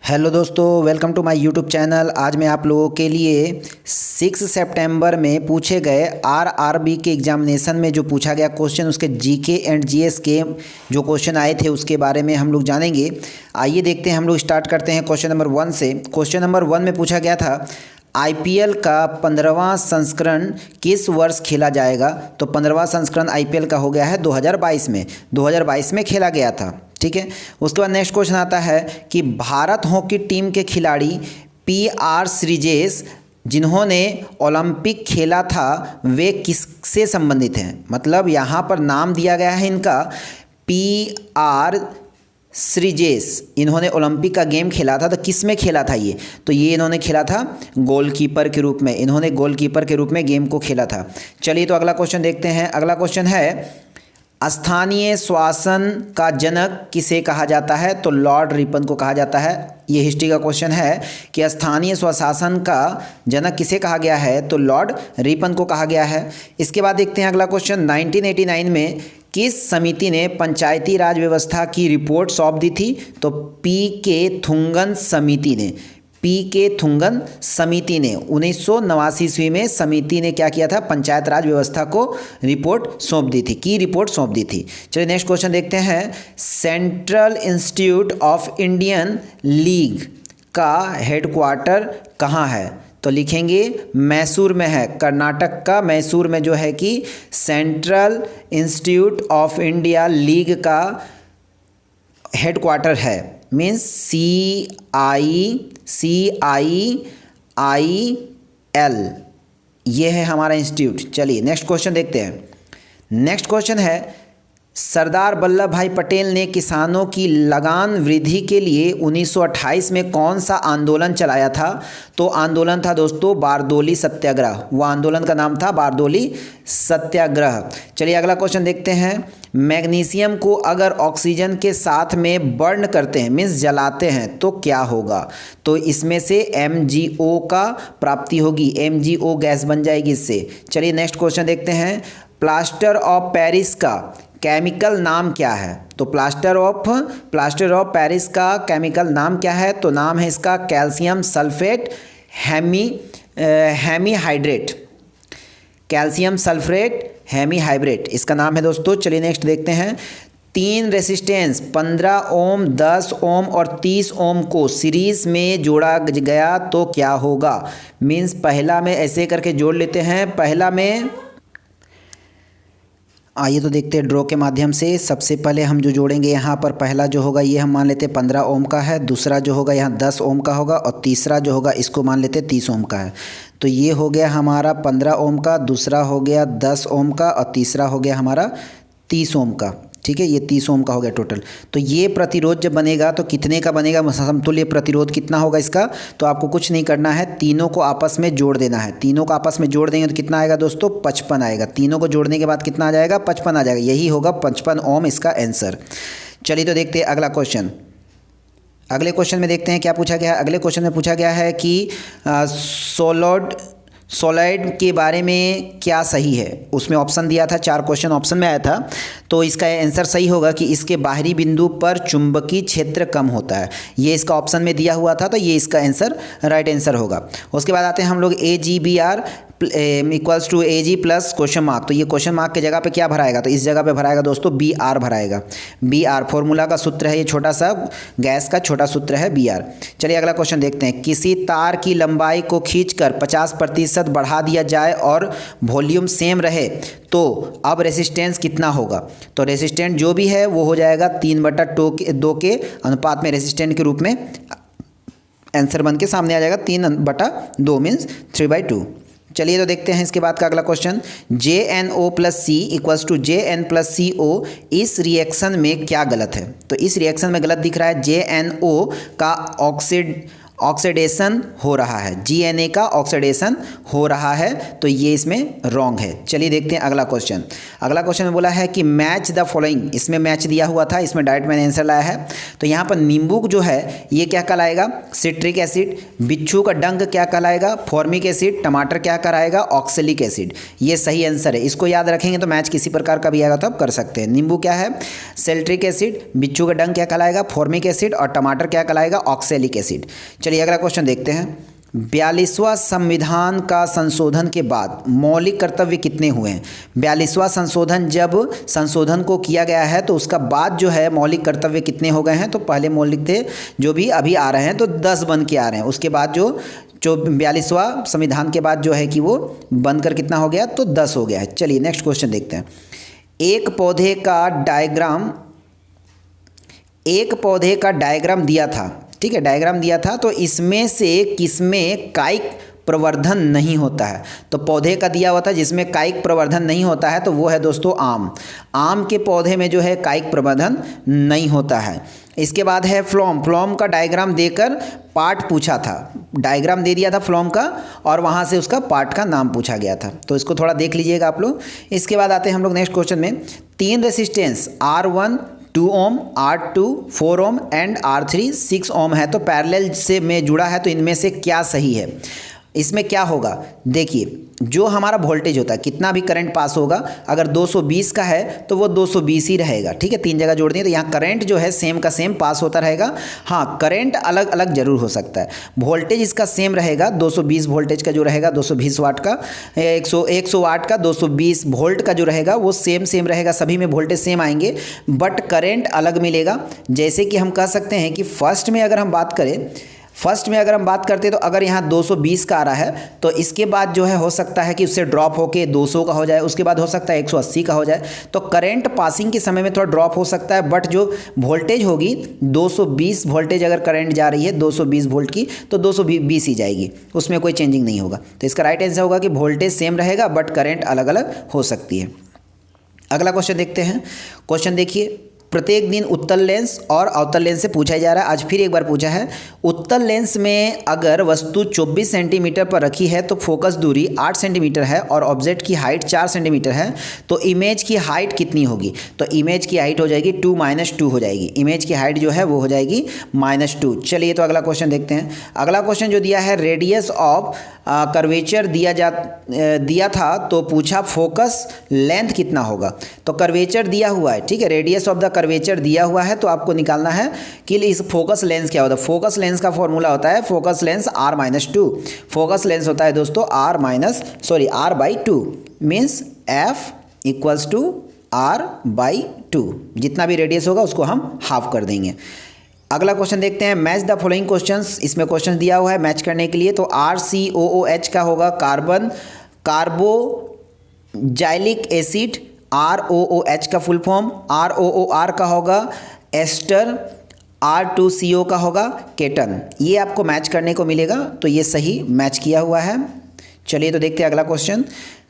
Hello दोस्तों, welcome to my YouTube channel. आज मैं आप लोगों के लिए 6 सितंबर में पूछे गए आरआरबी के एग्जामिनेशन में जो पूछा गया क्वेश्चन, उसके जीके एंड जीएस के जो क्वेश्चन आए थे उसके बारे में हम लोग जानेंगे। आइए देखते हैं, हम लोग स्टार्ट करते हैं क्वेश्चन नंबर 1 से। क्वेश्चन नंबर 1 में पूछा गया था आईपीएल का 15वां संस्करण किस वर्ष खेला जाएगा। तो 15वां संस्करण आईपीएल का हो गया है 2022 में। 2022 में खेला गया था, ठीक है। उसके बाद नेक्स्ट क्वेश्चन आता है कि भारत हॉकी टीम के खिलाड़ी पीआर श्रीजेश जिन्होंने ओलंपिक खेला था वे किससे संबंधित हैं। मतलब यहाँ पर नाम दिया गया है इनका पीआर श्रीजेश, इन्होंने ओलंपिक का गेम खेला था। तो किस में खेला था ये? तो ये इन्होंने खेला था गोलकीपर के रूप में। इन्होंने गोलकीपर के रूप में गेम को खेला था। चलिए तो अगला क्वेश्चन देखते हैं। अगला क्वेश्चन है स्थानीय शासन का जनक किसे कहा जाता है। तो लॉर्ड रिपन को कहा जाता है। ये हिस्ट्री का क्वेश्चन है कि स्थानीय स्वशासन का जनक किसे कहा गया है। तो लॉर्ड रिपन को कहा गया है। इसके बाद देखते हैं अगला क्वेश्चन 1989 में किस समिति ने पंचायती राज व्यवस्था की रिपोर्ट सौंप दी थी। तो पी के थुंगन समिति ने। पी के थुंगन समिति ने 1989 ईस्वी में समिति ने क्या किया था, पंचायत राज व्यवस्था को रिपोर्ट सौंप दी थी, की रिपोर्ट सौंप दी थी। चलिए नेक्स्ट क्वेश्चन देखते हैं। Central institute of Indian league का हेडक्वार्टर कहाँ है। तो लिखेंगे मैसूर में है। कर्नाटक का मैसूर में जो है कि central institute of India league का हेडक्वार्टर है। मीन्स CIIL ये है हमारा इंस्टीट्यूट। चलिए नेक्स्ट क्वेश्चन देखते हैं। नेक्स्ट क्वेश्चन है सरदार वल्लभ भाई पटेल ने किसानों की लगान वृद्धि के लिए 1928 में कौन सा आंदोलन चलाया था। तो आंदोलन था दोस्तों बारदोली सत्याग्रह। वह आंदोलन का नाम था बारदोली सत्याग्रह। चलिए अगला क्वेश्चन देखते हैं। मैग्नीशियम को अगर ऑक्सीजन के साथ में बर्न करते हैं, मीन्स जलाते हैं, तो क्या होगा। तो इसमें से MgO का प्राप्ति होगी। MgO गैस बन जाएगी इससे। चलिए नेक्स्ट क्वेश्चन देखते हैं। प्लास्टर ऑफ पेरिस का केमिकल नाम क्या है। तो प्लास्टर ऑफ पेरिस का केमिकल नाम क्या है। तो नाम है इसका calcium sulphate hemihydrate. Calcium sulphate hemihydrate इसका नाम है दोस्तों। चलिए नेक्स्ट देखते हैं। 3 रेसिस्टेंस 15 ओम, 10 ओम और 30 ओम को सीरीज में जोड़ा गया तो क्या होगा। मीन्स पहला में ऐसे करके जोड़ लेते हैं। पहला में आइए तो देखते हैं ड्रॉ के माध्यम से। सबसे पहले हम जो जोड़ेंगे यहाँ पर पहला जो होगा ये हम मान लेते हैं 15 ओम का है। दूसरा जो होगा यहाँ 10 ओम का होगा और तीसरा जो होगा इसको मान लेते हैं 30 ओम का है। तो ये हो गया हमारा 15 ओम का, दूसरा हो गया 10 ओम का और तीसरा हो गया हमारा 30 ओम का। ठीक है, ये 30 ओम का हो गया टोटल। तो ये प्रतिरोध जब बनेगा तो कितने का बनेगा, समतुल्य प्रतिरोध कितना होगा इसका। तो आपको कुछ नहीं करना है, तीनों को आपस में जोड़ देना है। तीनों को आपस में जोड़ देंगे तो कितना आएगा दोस्तों, 55 आएगा। तीनों को जोड़ने के बाद कितना आ जाएगा, 55 आ जाएगा। यही होगा 55 ओम इसका आंसर। चलिए तो देखते हैं अगला क्वेश्चन। अगले क्वेश्चन में देखते हैं क्या पूछा गया है। अगले क्वेश्चन में पूछा गया है कि सोलॉइड के बारे में क्या सही है। उसमें ऑप्शन दिया था, 4 क्वेश्चन ऑप्शन में आया था। तो इसका आंसर सही होगा कि इसके बाहरी बिंदु पर चुंबकीय क्षेत्र कम होता है। ये इसका ऑप्शन में दिया हुआ था, तो ये इसका आंसर राइट आंसर होगा। उसके बाद आते हैं हम लोग AGBR equals to AG plus question mark. तो ये क्वेश्चन मार्क के जगह पे क्या भराएगा, तो इस जगह पे भराएगा दोस्तों BR भराएगा। BR फॉर्मूला का सूत्र है, ये छोटा सा गैस का छोटा सूत्र है BR। चलिए अगला क्वेश्चन देखते हैं। किसी तार की लंबाई को खींचकर 50% बढ़ा दिया जाए और वॉल्यूम सेम रहे तो अब रेसिस्टेंस कितना होगा। तो रेसिस्टेंट जो भी है वो हो जाएगा 3/2 के अनुपात में रेसिस्टेंट के रूप में आंसर बन के सामने आ जाएगा। 3/2 मीन्स 3/2। चलिए तो देखते हैं इसके बाद का अगला question. JNO plus C equals to JN plus CO इस रिएक्शन में क्या गलत है। तो इस रिएक्शन में गलत दिख रहा है, JNO का ऑक्सीडेशन हो रहा है, GNA का ऑक्सीडेशन हो रहा है, तो ये इसमें रॉन्ग है। चलिए देखते हैं अगला क्वेश्चन। अगला क्वेश्चन में बोला है कि मैच द फॉलोइंग। इसमें मैच दिया हुआ था, इसमें डायरेक्ट मैंने आंसर लाया है। तो यहाँ पर नींबू जो है ये क्या कहलाएगा, सिट्रिक एसिड। बिच्छू का डंक क्या कहलाएगा, फॉर्मिक एसिड। टमाटर क्या कहलाएगा, ऑक्सैलिक एसिड। ये सही आंसर है, इसको याद रखेंगे तो मैच किसी प्रकार का भी आएगा तो आप कर सकते हैं। नींबू क्या है, सिट्रिक एसिड। बिच्छू का डंक क्या कहलाएगा, फॉर्मिक एसिड। और टमाटर क्या कहलाएगा, ऑक्सैलिक एसिड। चलिए अगला क्वेश्चन देखते हैं। 42वां संविधान का संशोधन के बाद मौलिक कर्तव्य कितने हुए हैं। 42वां संशोधन जब संशोधन को किया गया है तो उसका बाद जो है मौलिक कर्तव्य कितने हो गए हैं, तो पहले मौलिक थे जो भी अभी आ रहे हैं तो 10 बन के आ रहे हैं। उसके बाद जो 42वां संविधान के बाद जो है कि वो बनकर कितना हो गया, तो 10 हो गया है। चलिए नेक्स्ट क्वेश्चन देखते हैं। एक पौधे का डायग्राम दिया था, ठीक है, डायग्राम दिया था, तो इसमें से किसमें कायिक प्रवर्धन नहीं होता है। तो पौधे का दिया हुआ था जिसमें कायिक प्रवर्धन नहीं होता है, तो वो है दोस्तों आम। आम के पौधे में जो है कायिक प्रवर्धन नहीं होता है। इसके बाद है फ्लोम का डायग्राम देकर पार्ट पूछा था, डायग्राम दे दिया था फ्लोम का और वहाँ से उसका पार्ट का नाम पूछा गया था, तो इसको थोड़ा देख लीजिएगा आप लोग। इसके बाद आते हैं हम लोग नेक्स्ट क्वेश्चन में। 3 resistance R1 2 Om, R2 4 ohm and R3 6 ओम है, तो पैरेलल से में जुड़ा है, तो इनमें से क्या सही है। इसमें क्या होगा, देखिए जो हमारा वोल्टेज होता है, कितना भी करंट पास होगा, अगर 220 का है तो वो 220 ही रहेगा, ठीक है। 3 जगह जोड़ दिए तो यहाँ करंट जो है सेम का सेम पास होता रहेगा। हाँ, करंट अलग अलग जरूर हो सकता है, वोल्टेज इसका सेम रहेगा। 220 वोल्टेज का जो रहेगा, 220 वाट का, 100 वाट का, 220 वोल्ट का जो रहेगा वो सेम रहेगा, सभी में वोल्टेज सेम आएंगे, बट करंट अलग मिलेगा। जैसे कि हम कह सकते हैं कि फर्स्ट में अगर हम बात करते हैं तो अगर यहाँ 220 का आ रहा है तो इसके बाद जो है हो सकता है कि उससे ड्रॉप होके 200 का हो जाए, उसके बाद हो सकता है 180 का हो जाए। तो करंट पासिंग के समय में थोड़ा ड्रॉप हो सकता है, बट जो वोल्टेज होगी 220 वोल्टेज अगर करंट जा रही है 220 वोल्ट की, तो 220 ही जाएगी, उसमें कोई चेंजिंग नहीं होगा। तो इसका राइट आंसर होगा कि वोल्टेज सेम रहेगा बट करंट अलग अलग हो सकती है। अगला क्वेश्चन देखते हैं। क्वेश्चन देखिए, प्रत्येक दिन उत्तल लेंस और अवतल लेंस से पूछा जा रहा है। आज फिर एक बार पूछा है, उत्तल लेंस में अगर वस्तु 24 सेंटीमीटर पर रखी है तो फोकस दूरी 8 सेंटीमीटर है और ऑब्जेक्ट की हाइट 4 सेंटीमीटर है, तो इमेज की हाइट कितनी होगी। तो इमेज की हाइट हो जाएगी 2 - 2 हो जाएगी, इमेज की हाइट जो है वो हो जाएगी -2। चलिए तो अगला क्वेश्चन देखते हैं। अगला क्वेश्चन जो दिया है, रेडियस ऑफ कर्वेचर दिया था, तो पूछा फोकस लेंथ कितना होगा। तो कर्वेचर दिया हुआ है, ठीक है, रेडियस ऑफ द कर्वेचर दिया हुआ है, तो आपको निकालना है कि इस फोकस लेंस क्या होता है। फोकस लेंस का फॉर्मूला होता है focus lens R-2। Focus lens होता है दोस्तों R/2 मीन्स F = R/2। जितना भी रेडियस होगा उसको हम हाफ कर देंगे। अगला क्वेश्चन देखते हैं, मैच द फॉलोइंग क्वेश्चंस। इसमें क्वेश्चन दिया हुआ है मैच करने के लिए, तो RCOOH का होगा कार्बोजाइलिक एसिड। ROOH का फुल फॉर्म, ROOR का होगा एस्टर, R2CO का होगा केटन। ये आपको मैच करने को मिलेगा, तो ये सही मैच किया हुआ है। चलिए तो देखते हैं अगला क्वेश्चन।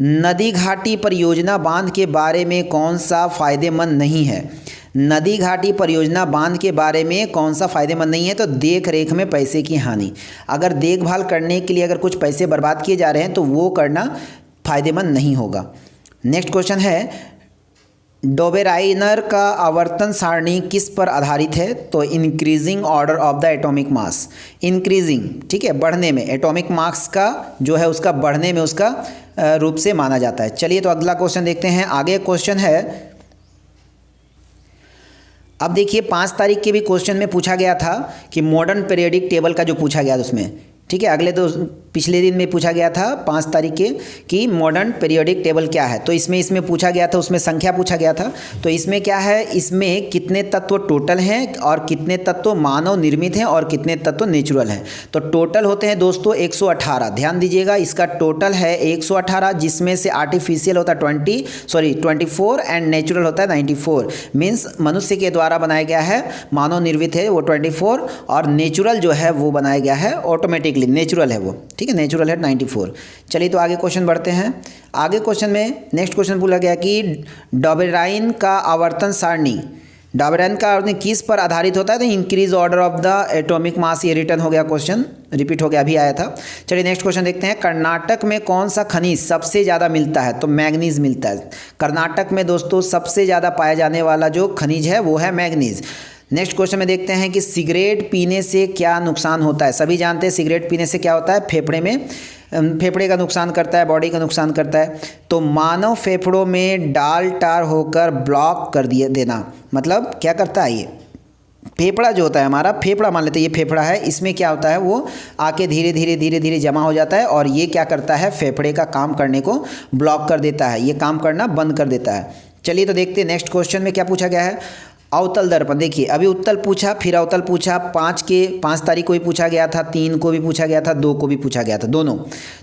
नदी घाटी परियोजना बांध के बारे में कौन सा फायदेमंद नहीं है। नदी घाटी परियोजना बांध के बारे में कौन सा फायदेमंद नहीं है, तो देख रेख में पैसे की हानि। अगर देखभाल करने के लिए अगर कुछ पैसे बर्बाद किए जा रहे हैं तो वो करना फायदेमंद नहीं होगा। नेक्स्ट क्वेश्चन है, डोबेराइनर का आवर्तन सारणी किस पर आधारित है। तो increasing order of the atomic mass, increasing, ठीक है, बढ़ने में, एटॉमिक मास का जो है उसका बढ़ने में उसका रूप से माना जाता है। चलिए तो अगला क्वेश्चन देखते हैं। आगे क्वेश्चन है, अब देखिए 5 तारीख के भी क्वेश्चन में पूछा गया था कि मॉडर्न पीरियोडिक टेबल का जो पूछा गया था उसमें, ठीक है, अगले तो पिछले दिन में पूछा गया था 5 तारीख के कि मॉडर्न पीरियोडिक टेबल क्या है। तो इसमें पूछा गया था, उसमें संख्या पूछा गया था। तो इसमें क्या है, इसमें कितने तत्व टोटल हैं और कितने तत्व मानव निर्मित हैं और कितने तत्व नेचुरल हैं। तो टोटल होते हैं दोस्तों 118। ध्यान दीजिएगा, इसका टोटल है 118, जिसमें से आर्टिफिशियल होता है 24 एंड नेचुरल होता है 94। मीन्स मनुष्य के द्वारा बनाया गया है, मानव निर्मित है वो 24 और नेचुरल जो है वो बनाया गया है ऑटोमेटिकली, नेचुरल है वो, ठीक है, नेचुरल है 94। चलिए तो आगे क्वेश्चन बढ़ते हैं। आगे क्वेश्चन में नेक्स्ट क्वेश्चन बोला गया कि डॉबेराइन का आवर्तन सारणी, डॉबेराइन का आवर्तन किस पर आधारित होता है। तो increase order of the atomic mass, ये रिटर्न हो गया, क्वेश्चन रिपीट हो गया, अभी आया था। चलिए नेक्स्ट क्वेश्चन देखते हैं। कर्नाटक में कौन सा खनिज सबसे ज़्यादा मिलता है। तो मैग्नीज मिलता है कर्नाटक में दोस्तों। सबसे ज़्यादा पाया जाने वाला जो खनिज है वो है मैग्नीज। नेक्स्ट क्वेश्चन में देखते हैं कि सिगरेट पीने से क्या नुकसान होता है। सभी जानते हैं सिगरेट पीने से क्या होता है, फेफड़े का नुकसान करता है, बॉडी का नुकसान करता है। तो मानव फेफड़ों में डाल टार होकर ब्लॉक कर देना, मतलब क्या करता है ये फेफड़ा जो होता है हमारा, फेफड़ा मान लेते हैं ये फेफड़ा है, इसमें क्या होता है वो आके धीरे धीरे जमा हो जाता है और ये क्या करता है फेफड़े का काम करने को ब्लॉक कर देता है, ये काम करना बंद कर देता है। चलिए तो देखते हैं नेक्स्ट क्वेश्चन में क्या पूछा गया है। अवतल दर्पण, देखिए अभी उत्तल पूछा फिर अवतल पूछा, 5 तारीख को भी पूछा गया था, 3 को भी पूछा गया था, 2 को भी पूछा गया था, दोनों।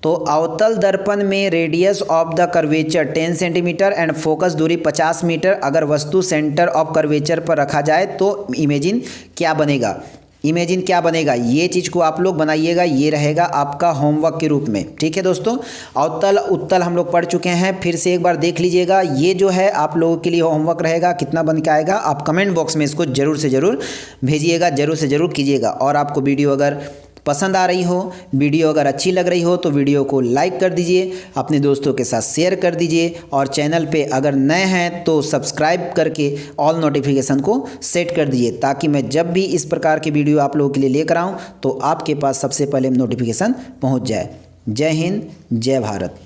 तो अवतल दर्पण में radius of the curvature 10 centimetre and focus दूरी 50 मीटर अगर वस्तु सेंटर ऑफ कर्वेचर पर रखा जाए तो इमेजिन क्या बनेगा। इमेजिन क्या बनेगा, ये चीज़ को आप लोग बनाइएगा, ये रहेगा आपका होमवर्क के रूप में। ठीक है दोस्तों, अवतल उत्तल हम लोग पढ़ चुके हैं, फिर से एक बार देख लीजिएगा। ये जो है आप लोगों के लिए होमवर्क रहेगा, कितना बन के आएगा आप कमेंट बॉक्स में इसको ज़रूर से ज़रूर भेजिएगा, ज़रूर से ज़रूर कीजिएगा। और आपको वीडियो अगर पसंद आ रही हो, वीडियो अगर अच्छी लग रही हो तो वीडियो को लाइक कर दीजिए, अपने दोस्तों के साथ शेयर कर दीजिए और चैनल पे अगर नए हैं तो सब्सक्राइब करके ऑल नोटिफिकेशन को सेट कर दीजिए, ताकि मैं जब भी इस प्रकार की वीडियो आप लोगों के लिए लेकर आऊँ तो आपके पास सबसे पहले नोटिफिकेशन पहुँच जाए। जय हिंद, जय भारत।